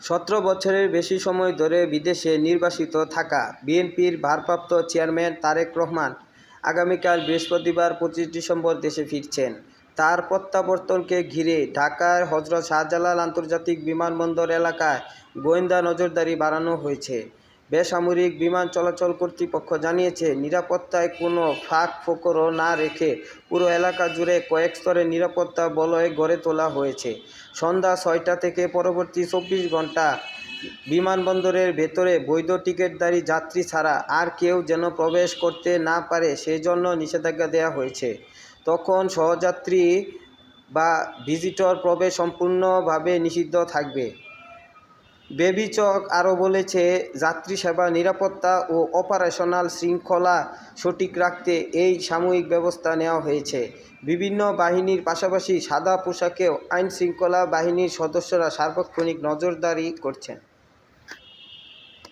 17 বছরের বেশি সময় ধরে বিদেশে নির্বাসিত থাকা বিএনপির ভারপ্রাপ্ত চেয়ারম্যান তারেক রহমান আগামীকাল বৃহস্পতিবার 25 ডিসেম্বর দেশে ফিরছেন। তার প্রত্যাবর্তনকে ঘিরে ঢাকার হযরত শাহজালাল আন্তর্জাতিক বিমানবন্দর এলাকায় গোয়েন্দা নজরদারি বাড়ানো হয়েছে। বেসামরিক বিমান চলাচল কর্তৃপক্ষ জানিয়েছে, নিরাপত্তায় কোনো ফাঁক-ফোকর না রেখে পুরো এলাকা জুড়ে কয়েক স্তরের নিরাপত্তা বলয় গড়ে তোলা হয়েছে। সন্ধ্যা 6টা থেকে পরবর্তী 24 ঘণ্টা বিমানবন্দরের ভেতরে বৈধ টিকিটধারী যাত্রী ছাড়া আর কেউ যেন প্রবেশ করতে না পারে সেজন্য নিষেধাজ্ঞা দেওয়া হয়েছে। তখন সহযাত্রী বা ভিজিটর প্রবেশ সম্পূর্ণভাবে নিষিদ্ধ থাকবে। বেবিচক আরও বলেছে, যাত্রী সেবা, নিরাপত্তা ও অপারেশনাল শৃঙ্খলা সঠিক রাখতে এই সাময়িক ব্যবস্থা নেওয়া হয়েছে। বিভিন্ন বাহিনীর পাশাপাশি সাদা পোশাকেও আইনশৃঙ্খলা বাহিনীর সদস্যরা সার্বক্ষণিক নজরদারি করছেন।